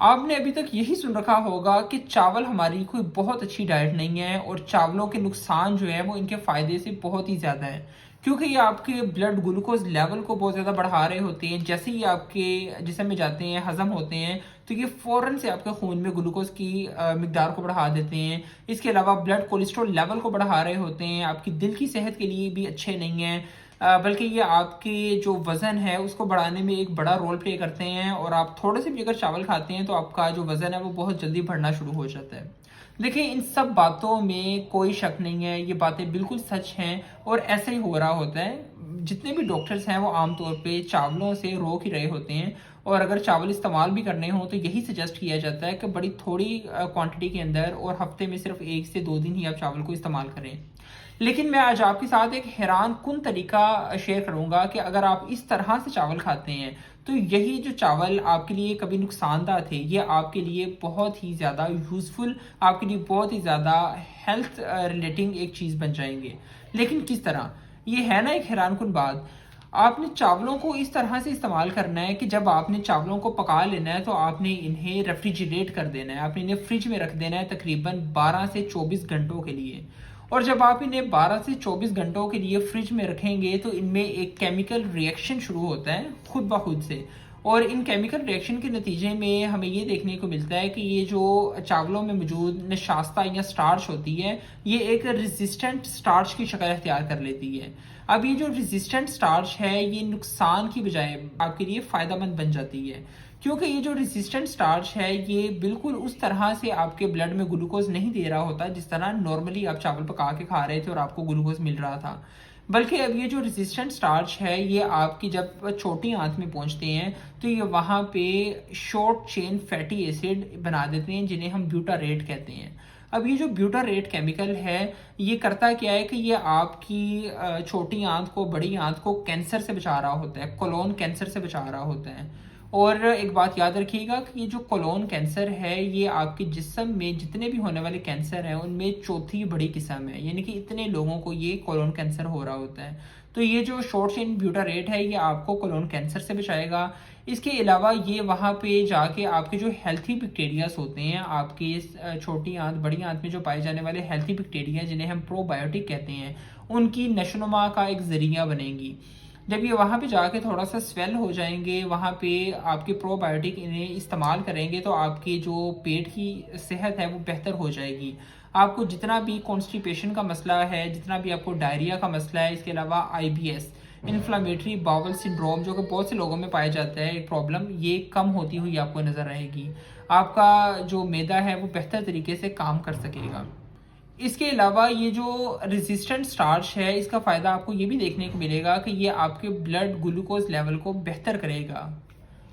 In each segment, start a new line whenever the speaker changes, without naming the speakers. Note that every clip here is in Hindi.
आपने अभी तक यही सुन रखा होगा कि चावल हमारी कोई बहुत अच्छी डाइट नहीं है और चावलों के नुकसान जो है वो इनके फ़ायदे से बहुत ही ज़्यादा है। क्योंकि ये आपके ब्लड ग्लूकोज़ लेवल को बहुत ज़्यादा बढ़ा रहे होते हैं। जैसे ही आपके जिस्म में जाते हैं, हज़म होते हैं, तो ये फ़ौरन से आपके खून में ग्लूकोज़ की मिकदार को बढ़ा देते हैं। इसके अलावा ब्लड कोलेस्ट्रॉल लेवल को बढ़ा रहे होते हैं, आपकी दिल की सेहत के लिए भी अच्छे नहीं हैं। बल्कि ये आपके जो वज़न है उसको बढ़ाने में एक बड़ा रोल प्ले करते हैं और आप थोड़े से भी अगर चावल खाते हैं तो आपका जो वज़न है वो बहुत जल्दी बढ़ना शुरू हो जाता है। देखिए, इन सब बातों में कोई शक नहीं है, ये बातें बिल्कुल सच हैं और ऐसा ही हो रहा होता है। जितने भी डॉक्टर्स हैं वो आम तौर पे चावलों से रोक ही रहे होते हैं और अगर चावल इस्तेमाल भी करने हों तो यही सजेस्ट किया जाता है कि बड़ी थोड़ी क्वांटिटी के अंदर और हफ्ते में सिर्फ 1 से 2 दिन ही आप चावल को इस्तेमाल करें। लेकिन मैं आज आपके साथ एक हैरानकुन तरीका शेयर करूँगा कि अगर आप इस तरह से चावल खाते हैं, तो यही जो चावल आपके लिए कभी नुकसानदायक थे, ये आपके लिए बहुत ही ज़्यादा यूज़फुल, आपके लिए बहुत ही ज़्यादा हेल्थ रिलेटिंग एक चीज़ बन जाएँगे। लेकिन किस तरह? ये है ना एक हैरानकुन बात। आपने चावलों को इस तरह से इस्तेमाल करना है कि जब आपने चावलों को पका लेना है, तो आपने इन्हें रेफ्रिजरेट कर देना है। आपने इन्हें फ्रिज में रख देना है तकरीबन 12 से 24 घंटों के लिए। और जब आप इन्हें 12 से 24 घंटों के लिए फ्रिज में रखेंगे तो इनमें एक केमिकल रिएक्शन शुरू होता है खुद ब खुद से। और इन केमिकल रिएक्शन के नतीजे में हमें ये देखने को मिलता है कि ये जो चावलों में मौजूद नशास्ता या स्टार्च होती है, ये एक रेजिस्टेंट स्टार्च की शक्ल अख्तियार कर लेती है। अब ये जो रेजिस्टेंट स्टार्च है, ये नुकसान की बजाय आपके लिए फ़ायदेमंद बन जाती है। क्योंकि ये जो रेजिस्टेंट स्टार्च है, ये बिल्कुल उस तरह से आपके ब्लड में ग्लूकोज़ नहीं दे रहा होता जिस तरह नॉर्मली आप चावल पका के खा रहे थे और आपको ग्लूकोज़ मिल रहा था। बल्कि अब ये जो रेजिस्टेंट स्टार्च है, ये आपकी जब छोटी आंत में पहुंचते हैं तो ये वहाँ पे शॉर्ट चेन फैटी एसिड बना देते हैं जिन्हें हम ब्यूटारेट कहते हैं। अब ये जो ब्यूटारेट केमिकल है, ये करता क्या है कि ये आपकी छोटी आंत को, बड़ी आंत को कैंसर से बचा रहा होता है, कोलोन कैंसर से बचा रहा होता है। और एक बात याद रखिएगा कि ये जो कोलोन कैंसर है, ये आपके जिस्म में जितने भी होने वाले कैंसर हैं उनमें चौथी बड़ी किस्म है, यानी कि इतने लोगों को ये कोलोन कैंसर हो रहा होता है। तो ये जो शॉर्ट चेन ब्यूटारेट है, ये आपको कोलोन कैंसर से बचाएगा। इसके अलावा ये वहाँ पे जाके आपके जो हेल्थी बैक्टीरियाज होते हैं, आपकी इस छोटी आंत, बड़ी आंत में जो पाए जाने वाले हेल्थी बैक्टीरिया जिन्हें हम प्रोबायोटिक कहते हैं, उनकी नशोनुमा का एक ज़रिया बनेंगी। जब ये वहाँ पे जाके थोड़ा-सा स्वेल हो जाएँगे, वहाँ पे आपके प्रोबायोटिक इन्हें इस्तेमाल करेंगे तो आपके जो पेट की सेहत है वो बेहतर हो जाएगी। आपको जितना भी कॉन्स्टिपेशन का मसला है, जितना भी आपको डायरिया का मसला है, इसके अलावा आईबीएस, इन्फ्लेमेटरी बाउल सिंड्रोम, जो कि बहुत से लोगों में पाया जाता है एक प्रॉब्लम, ये कम होती हुई आपको नज़र आएगी। आपका जो मैदा है वो बेहतर तरीके से काम कर सकेगा। इसके अलावा ये जो रेजिस्टेंट स्टार्च है, इसका फ़ायदा आपको ये भी देखने को मिलेगा कि ये आपके ब्लड ग्लूकोज़ लेवल को बेहतर करेगा।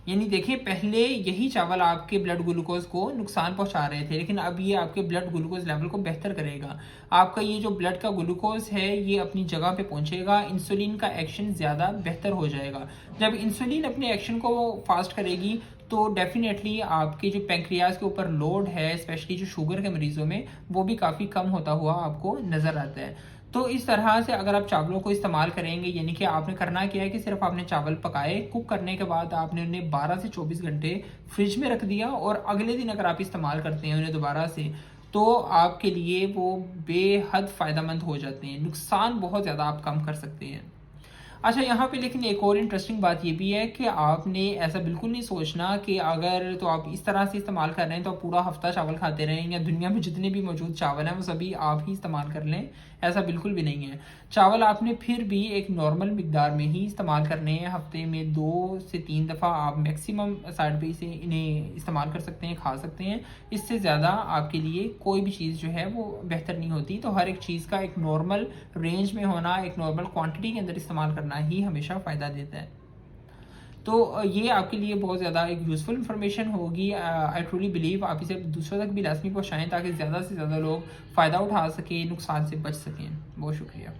यानी देखिए, पहले यही चावल आपके ब्लड ग्लूकोज़ को नुकसान पहुँचा रहे थे, लेकिन अब ये आपके ब्लड ग्लूकोज़ लेवल को बेहतर करेगा। आपका ये जो ब्लड का ग्लूकोज़ है, ये अपनी जगह पे पहुँचेगा, इंसुलिन का एक्शन ज़्यादा बेहतर हो जाएगा। जब इंसुलिन अपने एक्शन को फ़ास्ट करेगी, तो डेफ़िनेटली आपके जो पैंक्रियाज़ के ऊपर लोड है, स्पेशली जो शुगर के मरीज़ों में, वो भी काफ़ी कम होता हुआ आपको नज़र आता है। तो इस तरह से अगर आप चावलों को इस्तेमाल करेंगे, यानी कि आपने करना क्या है कि सिर्फ़ आपने चावल पकाए, कुक करने के बाद आपने उन्हें 12 से 24 घंटे फ्रिज में रख दिया और अगले दिन अगर आप इस्तेमाल करते हैं उन्हें दोबारा से, तो आपके लिए वो बेहद फ़ायदेमंद हो जाते हैं। नुकसान बहुत ज़्यादा आप कम कर सकते हैं। अच्छा, यहाँ पे लेकिन एक और इंटरेस्टिंग बात ये भी है कि आपने ऐसा बिल्कुल नहीं सोचना कि अगर तो आप इस तरह से इस्तेमाल कर रहे हैं तो आप पूरा हफ्ता चावल खाते रहें या दुनिया में जितने भी मौजूद चावल हैं वो सभी आप ही इस्तेमाल कर लें। ऐसा बिल्कुल भी नहीं है। चावल आपने फिर भी एक नॉर्मल मिकदार में ही इस्तेमाल करने हैं। हफ्ते में 2 से 3 दफ़ा आप मैक्सिमम साइड पे से इन्हें इस्तेमाल कर सकते हैं, खा सकते हैं। इससे ज़्यादा आपके लिए कोई भी चीज़ जो है वो बेहतर नहीं होती। तो हर एक चीज़ का एक नॉर्मल रेंज में होना, एक नॉर्मल क्वांटिटी के अंदर इस्तेमाल करना ही हमेशा फ़ायदा देता है। तो ये आपके लिए बहुत ज़्यादा एक यूज़फुल इन्फॉर्मेशन होगी। आई ट्रूली बिलीव आप इसे दूसरों तक भी लाज़मी पहुँचाएँ ताकि ज़्यादा से ज़्यादा लोग फ़ायदा उठा सकें, नुकसान से बच सकें। बहुत शुक्रिया।